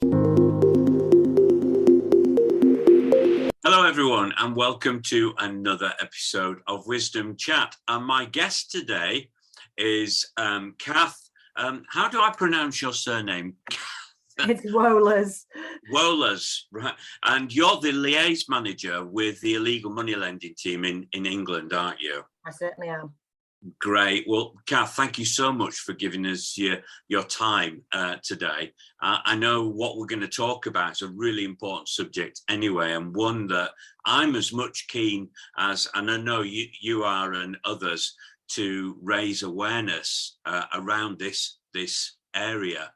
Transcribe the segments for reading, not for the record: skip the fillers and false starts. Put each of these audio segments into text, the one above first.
Hello, everyone, and welcome to another episode of Wisdom Chat. And my guest today is Kath. How do I pronounce your surname? It's Wohlers. Wohlers, right. And you're the liaison manager with the illegal money lending team in England, aren't you? I certainly am. Great. Well, Kath, thank you so much for giving us your time today. I know what we're going to talk about is a really important subject anyway, and one that I'm as much keen as, and I know you are and others, to raise awareness around this area.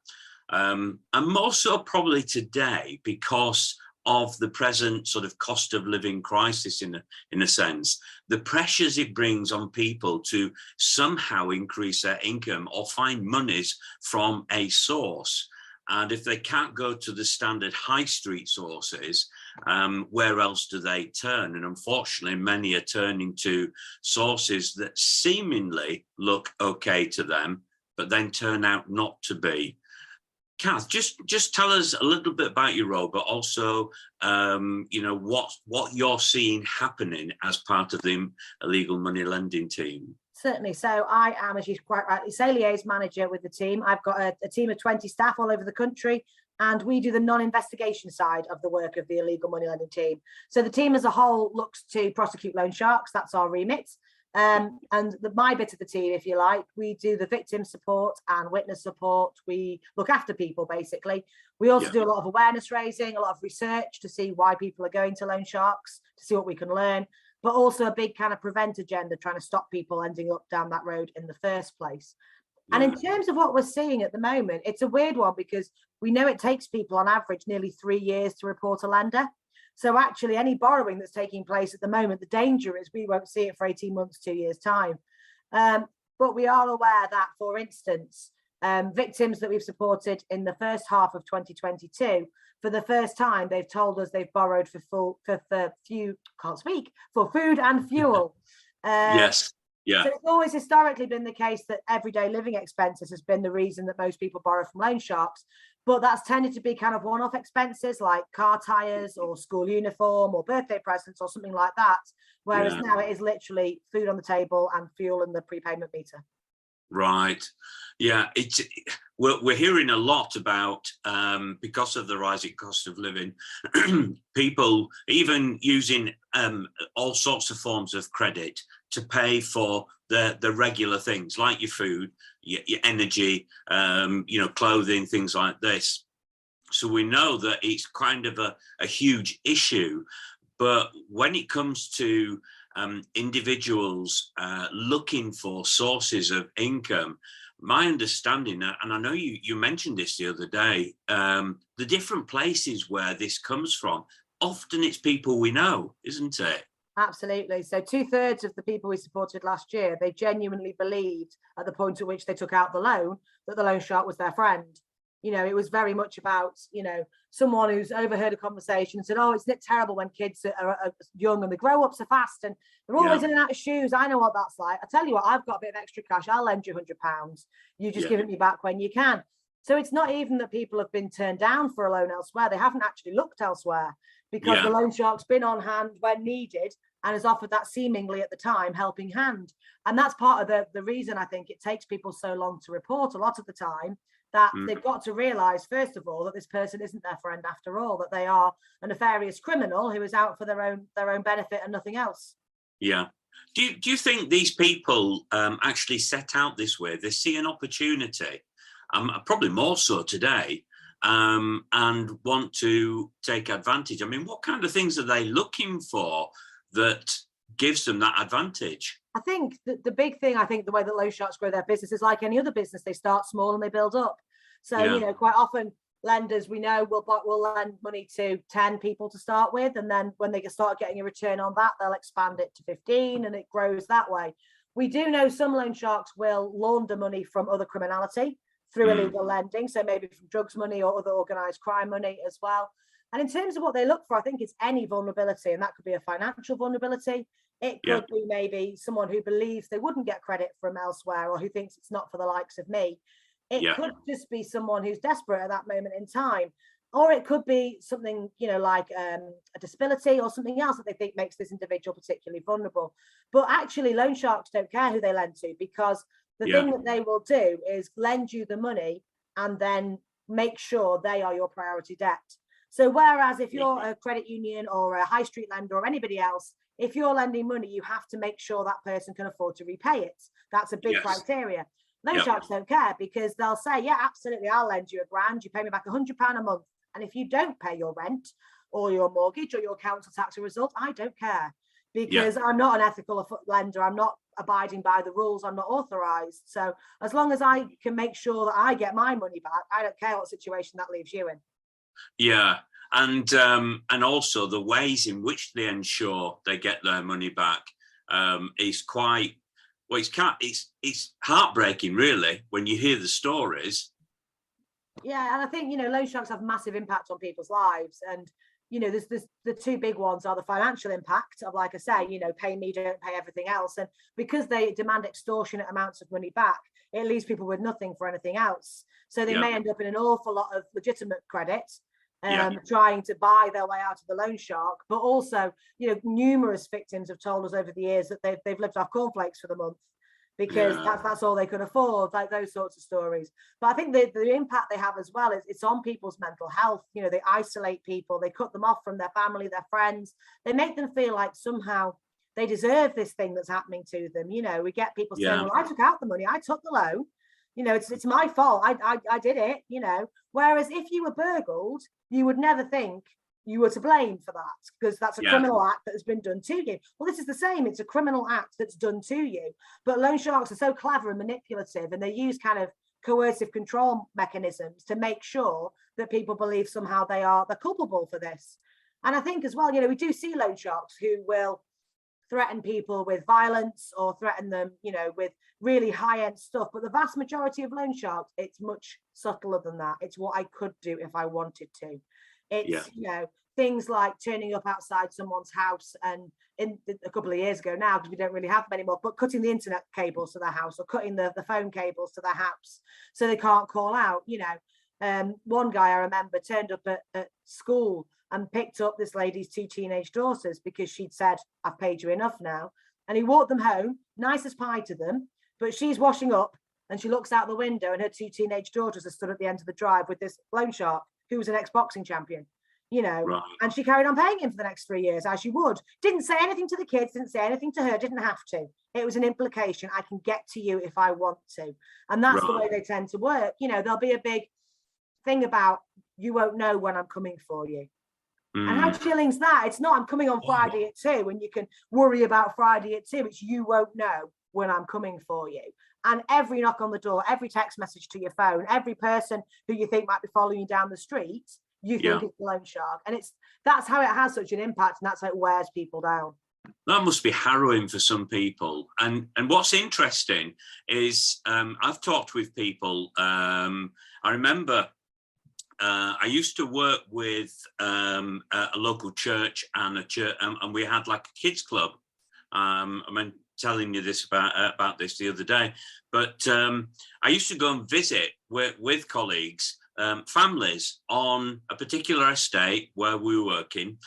And more so probably today because of the present sort of cost of living crisis in a sense, the pressures it brings on people to somehow increase their income or find monies from a source. And if they can't go to the standard high street sources, where else do they turn? And unfortunately, many are turning to sources that seemingly look okay to them, but then turn out not to be. Kath, just tell us a little bit about your role, but also, what you're seeing happening as part of the illegal money lending team. Certainly. So I am, as you quite rightly say, liaison manager with the team. I've got a team of 20 staff all over the country, and we do the non-investigation side of the work of the illegal money lending team. So the team as a whole looks to prosecute loan sharks. That's our remit. And my bit of the team, if you like, we do the victim support and witness support. We look after people, basically. We also do a lot of awareness raising, a lot of research to see why people are going to loan sharks, to see what we can learn, but also a big kind of prevent agenda, trying to stop people ending up down that road in the first place. And in terms of what we're seeing at the moment, it's a weird one because we know it takes people on average nearly 3 years to report a lender. So actually any borrowing that's taking place at the moment, the danger is we won't see it for 18 months, 2 years time. But we are aware that, for instance, victims that we've supported in the first half of 2022, for the first time, they've told us they've borrowed for food and fuel. Yes. Yeah. So it's always historically been the case that everyday living expenses has been the reason that most people borrow from loan sharks. But that's tended to be kind of one-off expenses like car tires or school uniform or birthday presents or something like that. Whereas now it is literally food on the table and fuel in the prepayment meter. Right. Yeah. We're hearing a lot about, because of the rising cost of living, people even using all sorts of forms of credit to pay for the regular things like your food, your energy, clothing, things like this. So we know that it's kind of a huge issue. But when it comes to individuals looking for sources of income, my understanding, and I know you mentioned this the other day, the different places where this comes from, often it's people we know, isn't it? Absolutely. So 2/3 of the people we supported last year, they genuinely believed at the point at which they took out the loan that the loan shark was their friend. It was very much about, someone who's overheard a conversation and said, oh, isn't it terrible when kids are young and they grow up so fast and they're always in and out of shoes. I know what that's like. I tell you what, I've got a bit of extra cash. I'll lend you £100. You just give it me back when you can. So it's not even that people have been turned down for a loan elsewhere. They haven't actually looked elsewhere because the loan shark's been on hand when needed and has offered that seemingly at the time helping hand. And that's part of the reason I think it takes people so long to report a lot of the time, that they've got to realise, first of all, that this person isn't their friend after all, that they are a nefarious criminal who is out for their own benefit and nothing else. Yeah. Do you think these people actually set out this way? They see an opportunity, probably more so today, and want to take advantage? I mean, what kind of things are they looking for that gives them that advantage? I think the big thing, the way that loan sharks grow their business is like any other business. They start small and they build up. So, quite often lenders, we know, will lend money to 10 people to start with. And then when they start getting a return on that, they'll expand it to 15 and it grows that way. We do know some loan sharks will launder money from other criminality through illegal lending. So maybe from drugs money or other organised crime money as well. And in terms of what they look for, I think it's any vulnerability, and that could be a financial vulnerability. It could be maybe someone who believes they wouldn't get credit from elsewhere or who thinks it's not for the likes of me. It could just be someone who's desperate at that moment in time. Or it could be something, like a disability or something else that they think makes this individual particularly vulnerable. But actually, loan sharks don't care who they lend to, because the thing that they will do is lend you the money and then make sure they are your priority debt. So whereas if you're a credit union or a high street lender or anybody else, if you're lending money, you have to make sure that person can afford to repay it. That's a big criteria. Loan sharks don't care, because they'll say, yeah, absolutely, I'll lend you £1,000. You pay me back £100 a month. And if you don't pay your rent or your mortgage or your council tax result, I don't care, because I'm not an ethical lender. I'm not abiding by the rules. I'm not authorized. So as long as I can make sure that I get my money back, I don't care what situation that leaves you in. Yeah. And also the ways in which they ensure they get their money back is quite, well, it's heartbreaking, really, when you hear the stories. Yeah, and I think, loan sharks have massive impact on people's lives. And, there's the two big ones are the financial impact of, like I say, pay me, don't pay everything else. And because they demand extortionate amounts of money back, it leaves people with nothing for anything else. So they may end up in an awful lot of legitimate credit, trying to buy their way out of the loan shark. But also, numerous victims have told us over the years that they've lived off cornflakes for the month, because that's all they could afford, like those sorts of stories. But I think the impact they have as well is it's on people's mental health. They isolate people, they cut them off from their family, their friends. They make them feel like somehow they deserve this thing that's happening to them. We get people saying, well, I took out the money, I took the loan, it's my fault, I did it, Whereas if you were burgled, you would never think you were to blame for that, because that's a criminal act that has been done to you. Well, this is the same. It's a criminal act that's done to you. But loan sharks are so clever and manipulative, and they use kind of coercive control mechanisms to make sure that people believe somehow they're culpable for this. And I think as well, we do see loan sharks who will threaten people with violence or threaten them, with really high-end stuff. But the vast majority of loan sharks, it's much subtler than that. It's what I could do if I wanted to. It's, things like turning up outside someone's house, and in a couple of years ago now, because we don't really have them anymore, but cutting the internet cables to their house, or cutting the phone cables to their house so they can't call out. One guy I remember turned up at school and picked up this lady's 2 teenage daughters because she'd said, I've paid you enough now. And he walked them home, nice as pie to them, but she's washing up and she looks out the window and her 2 teenage daughters are stood at the end of the drive with this loan shark who was an ex-boxing champion, and she carried on paying him for the next 3 years, as she would. Didn't say anything to the kids, didn't say anything to her, didn't have to. It was an implication. I can get to you if I want to. And that's the way they tend to work. There'll be a big thing about, you won't know when I'm coming for you. And how chilling's that? It's not, I'm coming on Friday at 2 and you can worry about Friday at 2. It's, you won't know when I'm coming for you. And every knock on the door, every text message to your phone, every person who you think might be following you down the street, you think it's a loan shark. And that's how it has such an impact, and that's how it wears people down. That must be harrowing for some people. And what's interesting is I've talked with people. I remember I used to work with a local church and and we had like a kids club. I mean, telling you this about this the other day, but I used to go and visit with colleagues, families on a particular estate where we were working,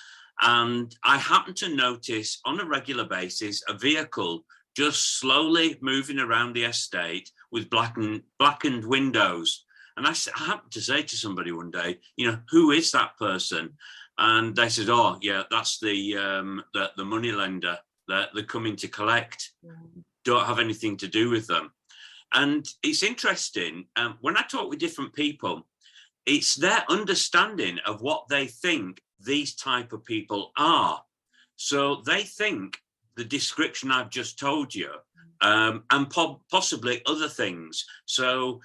and I happened to notice on a regular basis a vehicle just slowly moving around the estate with blackened windows. And I happened to say to somebody one day, who is that person? And they said, oh yeah, that's the money lender that they're coming to collect. Don't have anything to do with them. And it's interesting, when I talk with different people, it's their understanding of what they think these type of people are. So they think the description I've just told you, and possibly other things. So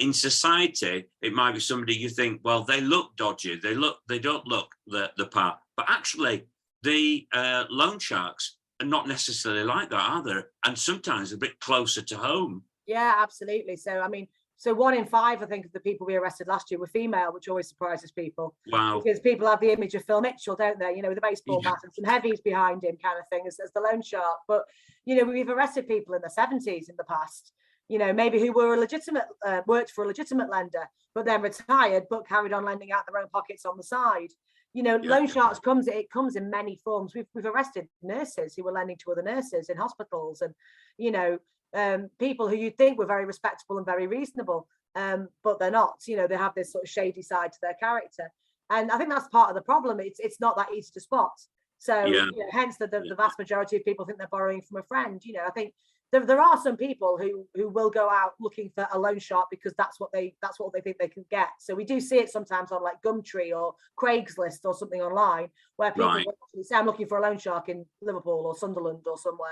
in society, it might be somebody you think, well, they look dodgy, they don't look the part. But actually, the loan sharks are not necessarily like that, are they? And sometimes a bit closer to home. Yeah, absolutely. So, I mean, 1 in 5, I think, of the people we arrested last year were female, which always surprises people. Wow. Because people have the image of Phil Mitchell, don't they? With a baseball bat and some heavies behind him kind of thing as the loan shark. But, we've arrested people in the 70s in the past, maybe who were a legitimate, worked for a legitimate lender, but then retired, but carried on lending out their own pockets on the side. Loan sharks comes in many forms. We've arrested nurses who were lending to other nurses in hospitals, and people who you think were very respectable and very reasonable, but they're not. They have this sort of shady side to their character, and I think that's part of the problem. It's not that easy to spot. So hence the vast majority of people think they're borrowing from a friend. I think there are some people who will go out looking for a loan shark because that's what they think they can get. So we do see it sometimes on like Gumtree or Craigslist or something online, where people will actually say, I'm looking for a loan shark in Liverpool or Sunderland or somewhere.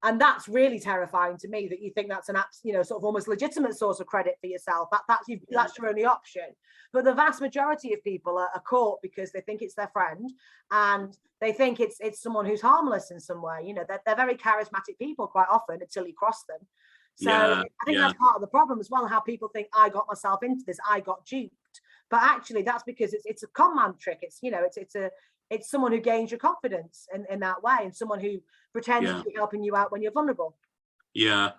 And that's really terrifying to me, that you think that's an sort of almost legitimate source of credit for yourself. That's your only option. But the vast majority of people are caught because they think it's their friend, and they think it's someone who's harmless in some way. They're very charismatic people quite often until you cross them. So I think that's part of the problem as well, how people think I got myself into this, I got duped. But actually that's because it's a con man trick. It's someone who gains your confidence in that way, and someone who pretends to be helping you out when you're vulnerable. Yeah.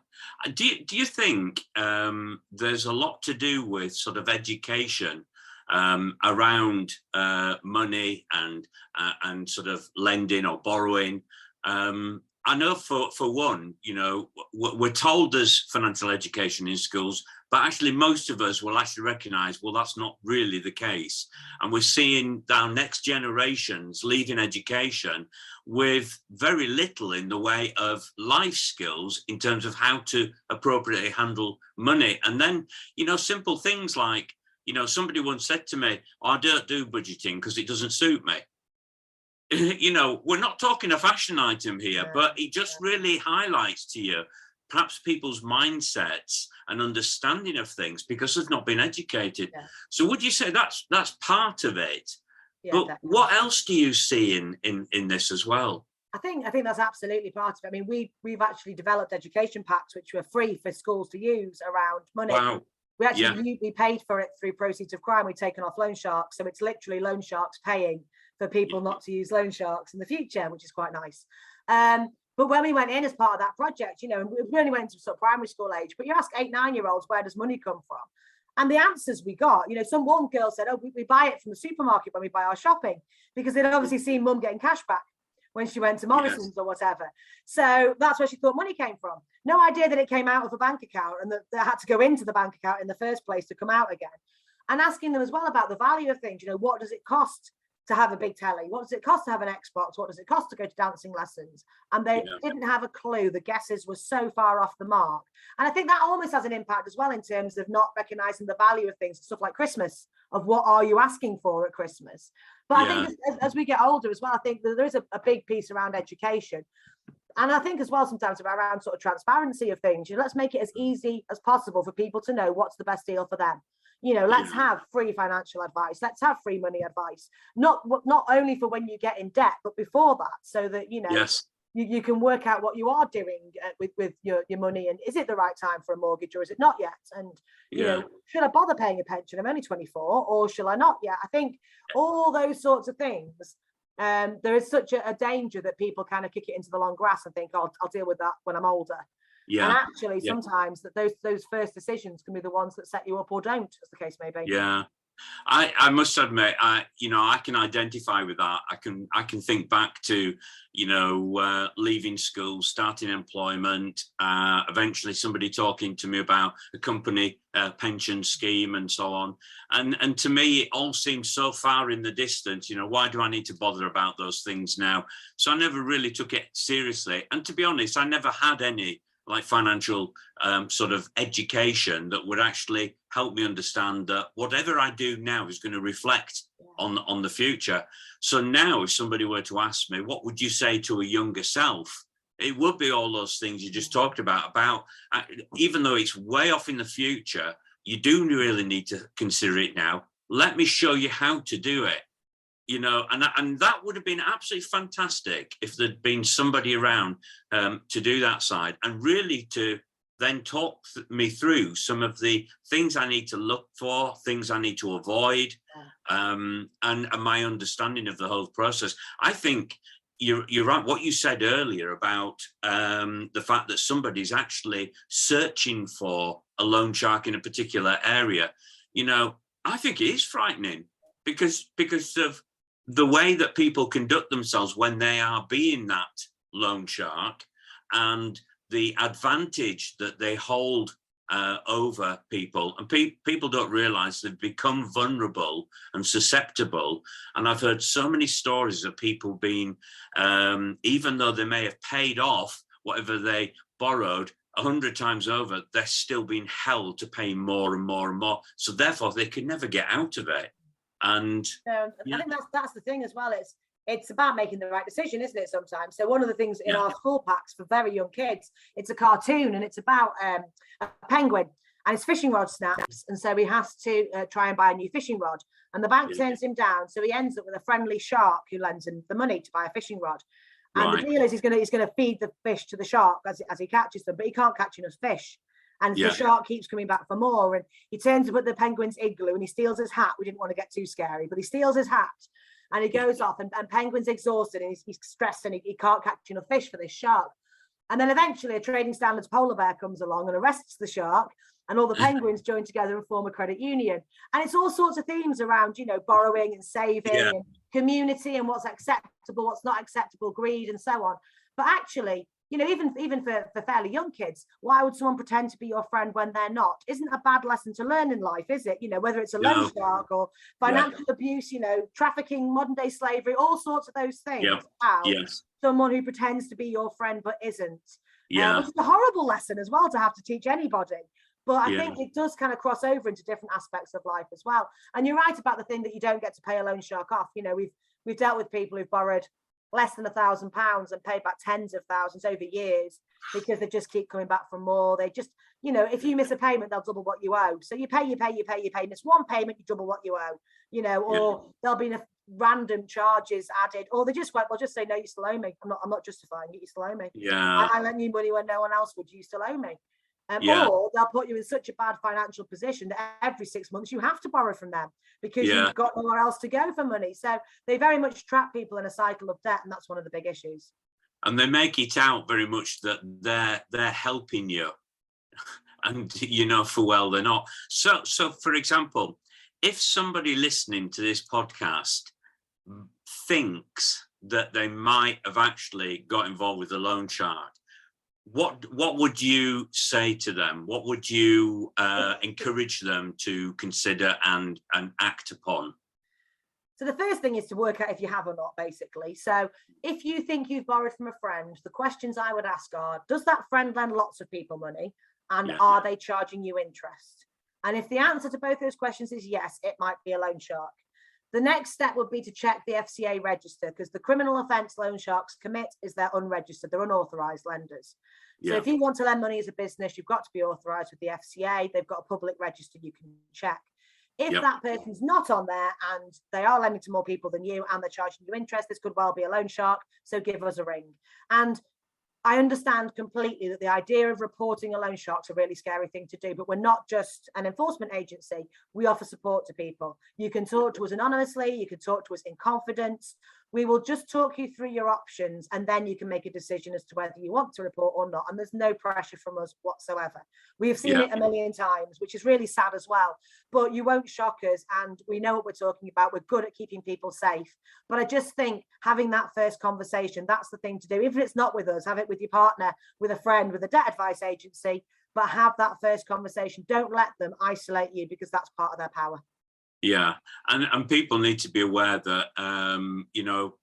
Do you think there's a lot to do with sort of education around money and sort of lending or borrowing? I know for one, we're told there's financial education in schools, but actually most of us will actually recognize, well, that's not really the case. And we're seeing our next generations leaving education with very little in the way of life skills in terms of how to appropriately handle money. And then, simple things like, somebody once said to me, I don't do budgeting because it doesn't suit me. We're not talking a fashion item here, but it just really highlights to you perhaps people's mindsets and understanding of things because they've not been educated. So would you say that's part of it? But definitely. What else do you see in this as well? I think that's absolutely part of it. I mean, we've actually developed education packs which were free for schools to use around money. Wow. We actually we paid for it through proceeds of crime. We've taken off loan sharks, so it's literally loan sharks paying for people not to use loan sharks in the future, which is quite nice. But when we went in as part of that project, and we only went into sort of primary school age, but you ask 8-9-year-olds, where does money come from? And the answers we got, one girl said, oh, we buy it from the supermarket when we buy our shopping, because they'd obviously seen mum getting cash back when she went to Morrison's or whatever. So that's where she thought money came from. No idea that it came out of a bank account and that had to go into the bank account in the first place to come out again. And asking them as well about the value of things, what does it cost to have a big telly? What does it cost to have an Xbox? What does it cost to go to dancing lessons? And they didn't have a clue. The guesses were so far off the mark. And I think that almost has an impact as well in terms of not recognizing the value of things, stuff like Christmas, of what are you asking for at Christmas? But I think as we get older as well, I think that there is a big piece around education. And I think as well sometimes around sort of transparency of things. Let's make it as easy as possible for people to know what's the best deal for them. Let's have free financial advice. Let's have free money advice. Not only for when you get in debt, but before that, so that you can work out what you are doing with your money, and is it the right time for a mortgage or is it not yet? And should I bother paying a pension? I'm only 24, or shall I not yet? I think all those sorts of things. There is such a danger that people kind of kick it into the long grass and think, I'll deal with that when I'm older. And actually sometimes that those first decisions can be the ones that set you up or don't, as the case may be. I must admit, I can identify with that. I can think back to leaving school, starting employment, eventually somebody talking to me about a company pension scheme and so on, and to me it all seems so far in the distance. Why do I need to bother about those things now? So I never really took it seriously, and to be honest, I never had any like financial sort of education that would actually help me understand that whatever I do now is going to reflect on the future. So now if somebody were to ask me, what would you say to a younger self? It would be all those things you just talked about even though it's way off in the future, you do really need to consider it now. Let me show you how to do it. And that would have been absolutely fantastic if there'd been somebody around to do that side and really to then talk me through some of the things I need to look for, things I need to avoid, and my understanding of the whole process. I think you're right. What you said earlier about the fact that somebody's actually searching for a loan shark in a particular area, you know, I think it is frightening because of the way that people conduct themselves when they are being that loan shark, and the advantage that they hold over people, and people don't realize they've become vulnerable and susceptible. And I've heard so many stories of people being, even though they may have paid off whatever they borrowed 100 times over, they're still being held to pay more and more and more. So therefore they can never get out of it. And I think that's the thing as well. It's about making the right decision, isn't it, sometimes? So one of the things in our school packs for very young kids, it's a cartoon, and it's about a penguin, and his fishing rod snaps, and so he has to try and buy a new fishing rod, and the bank turns him down, so he ends up with a friendly shark who lends him the money to buy a fishing rod. And the deal is he's going to feed the fish to the shark as he catches them, but he can't catch enough fish. And the shark keeps coming back for more. And he turns up at the penguin's igloo and he steals his hat. We didn't want to get too scary, but he steals his hat and he goes off, and Penguin's exhausted and he's stressed, and he can't catch enough fish for this shark. And then eventually a trading standards polar bear comes along and arrests the shark, and all the penguins join together and form a credit union. And it's all sorts of themes around, you know, borrowing and saving and community and what's acceptable, what's not acceptable, greed and so on. But actually, you know, even for fairly young kids, why would someone pretend to be your friend when they're not? Isn't a bad lesson to learn in life, is it? You know, whether it's a loan shark or financial abuse, you know, trafficking, modern day slavery, all sorts of those things. Someone who pretends to be your friend but isn't. Which is a horrible lesson as well to have to teach anybody. But I think it does kind of cross over into different aspects of life as well. And you're right about the thing that you don't get to pay a loan shark off. You know, we've dealt with people who've borrowed less than £1,000 and paid back tens of thousands over years because they just keep coming back for more. They just, you know, if you miss a payment, they'll double what you owe. So you pay, miss one payment, you double what you owe, you know, or there'll be random charges added, or they just won't, they'll just say, no, you still owe me. I'm not justifying it, you still owe me. I lent you money when no one else would, you still owe me. Or they'll put you in such a bad financial position that every 6 months you have to borrow from them because you've got nowhere else to go for money. So they very much trap people in a cycle of debt, and that's one of the big issues. And they make it out very much that they're helping you, and you know for well they're not. So for example, if somebody listening to this podcast thinks that they might have actually got involved with a loan shark, what would you say to them? What would you encourage them to consider and act upon? So the first thing is to work out if you have or not, basically. So if you think you've borrowed from a friend, the questions I would ask are, does that friend lend lots of people money? And are they charging you interest? And if the answer to both those questions is yes, it might be a loan shark. The next step would be to check the FCA register, because the criminal offence loan sharks commit is they're unregistered, they're unauthorised lenders. So if you want to lend money as a business, you've got to be authorised with the FCA. They've got a public register you can check. If that person's not on there and they are lending to more people than you and they're charging you interest, this could well be a loan shark. So give us a ring. And I understand completely that the idea of reporting a loan shark is a really scary thing to do, but we're not just an enforcement agency. We offer support to people. You can talk to us anonymously. You can talk to us in confidence. We will just talk you through your options, and then you can make a decision as to whether you want to report or not. And there's no pressure from us whatsoever. We have seen it a million times, which is really sad as well. But you won't shock us, and we know what we're talking about. We're good at keeping people safe. But I just think having that first conversation, that's the thing to do. Even if it's not with us, have it with your partner, with a friend, with a debt advice agency, but have that first conversation. Don't let them isolate you, because that's part of their power. Yeah, and people need to be aware that, you know,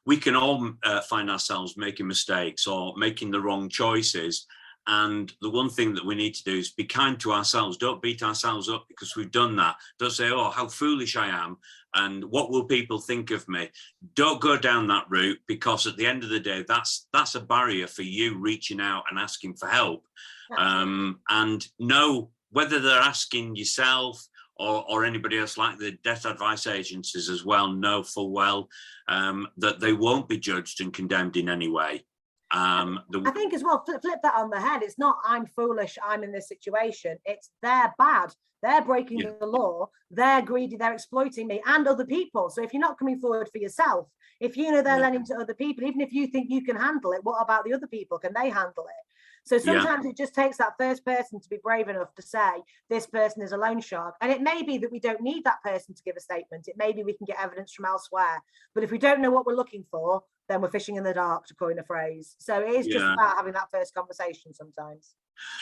we can all find ourselves making mistakes or making the wrong choices. And the one thing that we need to do is be kind to ourselves. Don't beat ourselves up because we've done that. Don't say, oh, how foolish I am, and what will people think of me? Don't go down that route, because at the end of the day, that's a barrier for you reaching out and asking for help. And know whether they're asking yourself or anybody else, like the debt advice agencies as well, know full well that they won't be judged and condemned in any way. I think as well, flip that on the head. It's not I'm foolish, I'm in this situation. It's they're bad. They're breaking the law. They're greedy. They're exploiting me and other people. So if you're not coming forward for yourself, if you know they're lending to other people, even if you think you can handle it, what about the other people? Can they handle it? So sometimes it just takes that first person to be brave enough to say, this person is a loan shark. And it may be that we don't need that person to give a statement. It may be we can get evidence from elsewhere. But if we don't know what we're looking for, then we're fishing in the dark, to coin a phrase. So it is just about having that first conversation sometimes.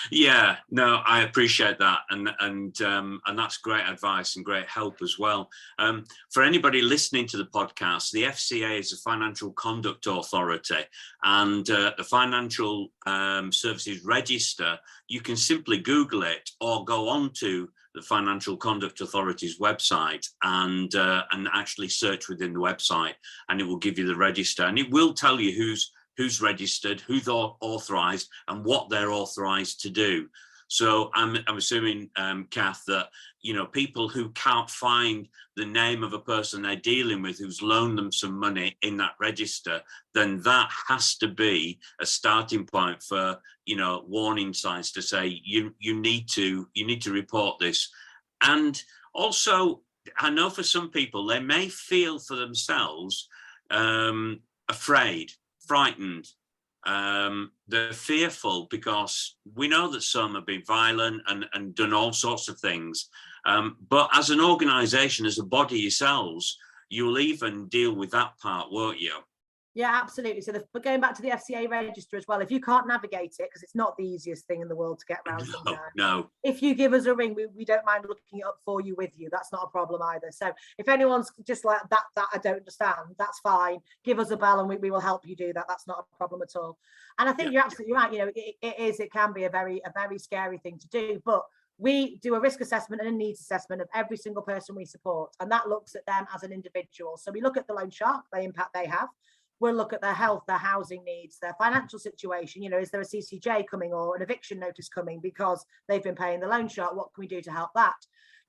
Yeah, no, I appreciate that, and that's great advice and great help as well. For anybody listening to the podcast, the FCA is a financial conduct authority, and the Financial Services Register. You can simply Google it or go on to the Financial Conduct Authority's website and actually search within the website, and it will give you the register, and it will tell you who's registered, who's authorized, and what they're authorized to do. So I'm assuming, Kath, that people who can't find the name of a person they're dealing with who's loaned them some money in that register, then that has to be a starting point for warning signs to say you need to report this. And also, I know for some people they may feel for themselves afraid, frightened, they're fearful, because we know that some have been violent and done all sorts of things, but as an organization, as a body yourselves, you'll even deal with that part, won't you? Yeah, absolutely. So but going back to the FCA register as well, if you can't navigate it, because it's not the easiest thing in the world to get around sometimes. No. If you give us a ring, we don't mind looking it up for you with you. That's not a problem either. So if anyone's just like that I don't understand, that's fine. Give us a bell and we will help you do that. That's not a problem at all. And I think you're absolutely right. It can be a very scary thing to do, but we do a risk assessment and a needs assessment of every single person we support, and that looks at them as an individual. So we look at the loan shark, the impact they have. We'll look at their health, their housing needs, their financial situation. Is there a CCJ coming or an eviction notice coming because they've been paying the loan shark? What can we do to help that?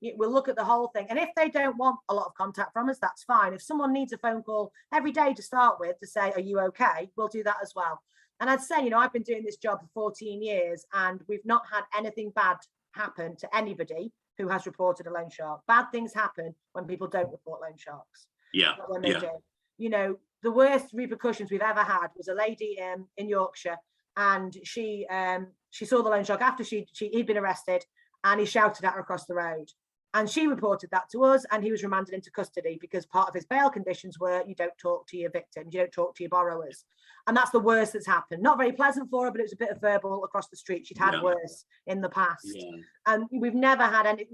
We'll look at the whole thing. And if they don't want a lot of contact from us, that's fine. If someone needs a phone call every day to start with to say, are you okay? We'll do that as well. And I'd say, I've been doing this job for 14 years and we've not had anything bad happen to anybody who has reported a loan shark. Bad things happen when people don't report loan sharks. Yeah. Not when they do. The worst repercussions we've ever had was a lady in Yorkshire, and she saw the loan shark after he'd been arrested, and he shouted at her across the road. And she reported that to us, and he was remanded into custody because part of his bail conditions were you don't talk to your victims, you don't talk to your borrowers. And that's the worst that's happened. Not very pleasant for her, but it was a bit of verbal across the street. She'd had worse in the past. Yeah. And we've never had any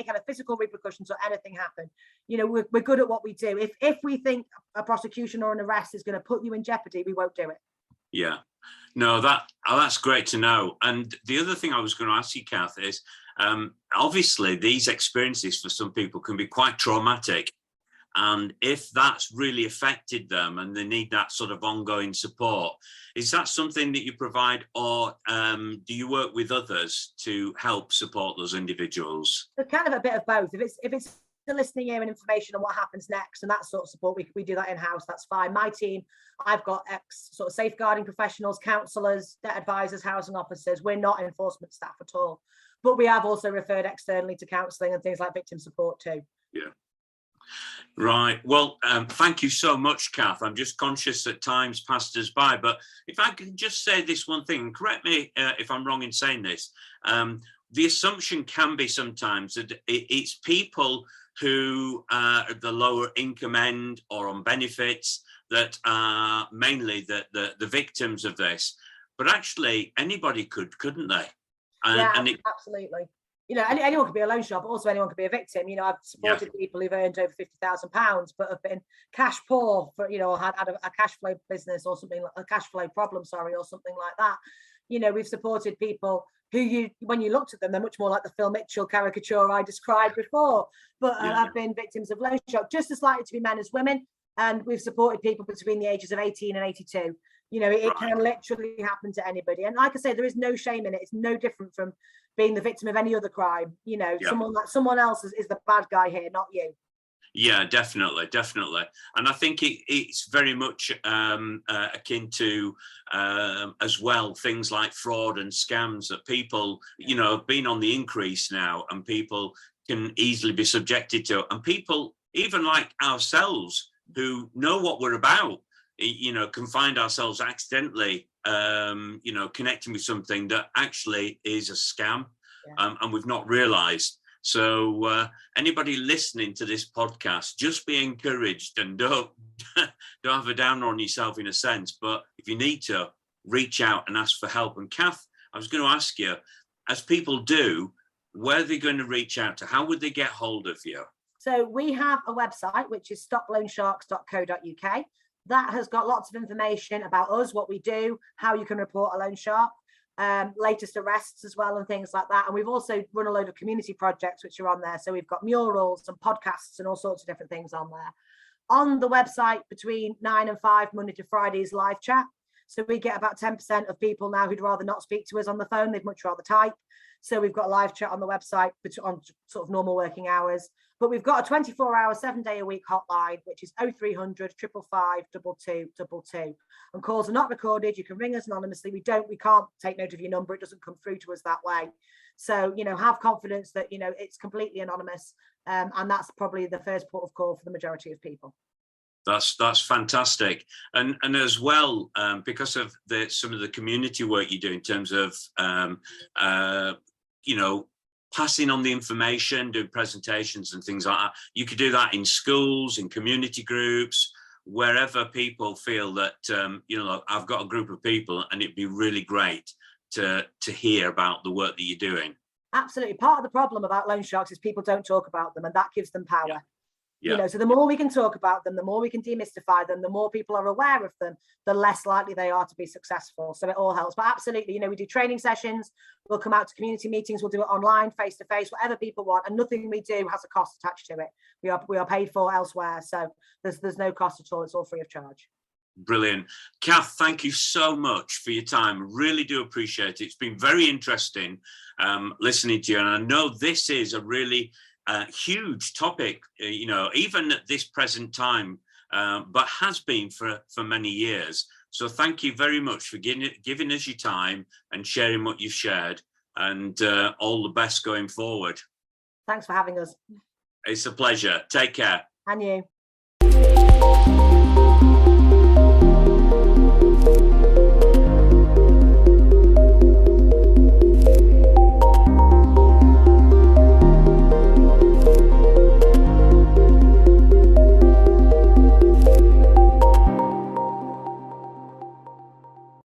kind of physical repercussions or anything happen. We're good at what we do. If we think a prosecution or an arrest is going to put you in jeopardy, we won't do it. Yeah. No, that's great to know. And the other thing I was going to ask you, Kath, is obviously these experiences for some people can be quite traumatic. And if that's really affected them and they need that sort of ongoing support, is that something that you provide, or do you work with others to help support those individuals? So kind of a bit of both. If it's the listening ear and information on what happens next and that sort of support, we do that in-house, that's fine. My team, I've got sort of safeguarding professionals, counsellors, debt advisors, housing officers. We're not enforcement staff at all, but we have also referred externally to counselling and things like victim support too. Yeah. Right. Well, thank you so much, Kath. I'm just conscious that time's passed us by, but if I can just say this one thing, correct me if I'm wrong in saying this. The assumption can be sometimes that it's people who are at the lower income end or on benefits that are mainly the victims of this. But actually, anybody couldn't they? Absolutely. Anyone could be a loan shark, but also anyone could be a victim. I've supported people who've earned over £50,000, but have been cash poor for, had a cash flow business or something, like a cash flow problem, or something like that. We've supported people who when you looked at them, they're much more like the Phil Mitchell caricature I described before, but have been victims of loan shark, just as likely to be men as women. And we've supported people between the ages of 18 and 82. It can literally happen to anybody. And like I say, there is no shame in it. It's no different from being the victim of any other crime. Someone else is the bad guy here, not you. Yeah, definitely, definitely. And I think it's very much akin to as well things like fraud and scams that people, you know, have been on the increase now, and people can easily be subjected to. And people, even like ourselves, who know what we're about, you know, can find ourselves accidentally, you know, connecting with something that actually is a scam, and we've not realised. So anybody listening to this podcast, just be encouraged, and don't have a downer on yourself in a sense. But if you need to, reach out and ask for help. And Kath, I was going to ask you, as people do, where are they going to reach out to? How would they get hold of you? So we have a website, which is stoploansharks.co.uk. That has got lots of information about us, what we do, how you can report a loan shark, latest arrests as well, and things like that. And we've also run a load of community projects which are on there. So we've got murals and podcasts and all sorts of different things on there. On the website, between 9 and 5, Monday to Friday, is live chat. So we get about 10% of people now who'd rather not speak to us on the phone. They'd much rather type. So we've got a live chat on the website on sort of normal working hours. But we've got a 24-hour, 7-day-a-week hotline, which is 0300 555 2222. And calls are not recorded. You can ring us anonymously. We can't take note of your number. It doesn't come through to us that way. So, you know, have confidence that, you know, it's completely anonymous. And that's probably the first port of call for the majority of people. That's fantastic, and as well, because of some of the community work you do in terms of you know, passing on the information, doing presentations and things like that. You could do that in schools, in community groups, wherever people feel that you know, I've got a group of people, and it'd be really great to hear about the work that you're doing. Absolutely. Part of the problem about loan sharks is people don't talk about them, and that gives them power. Yeah. You know, so the more we can talk about them, the more we can demystify them, the more people are aware of them, the less likely they are to be successful. So it all helps. But absolutely, you know, we do training sessions, we'll come out to community meetings, we'll do it online, face to face, whatever people want, and nothing we do has a cost attached to it. We are paid for elsewhere, so there's no cost at all. It's all free of charge. Brilliant. Kath, thank you so much for your time. Really do appreciate it. It's been very interesting listening to you, and I know this is a really huge topic, you know, even at this present time, but has been for many years. So thank you very much for giving us your time and sharing what you've shared, and all the best going forward. Thanks for having us. It's a pleasure. Take care. And you.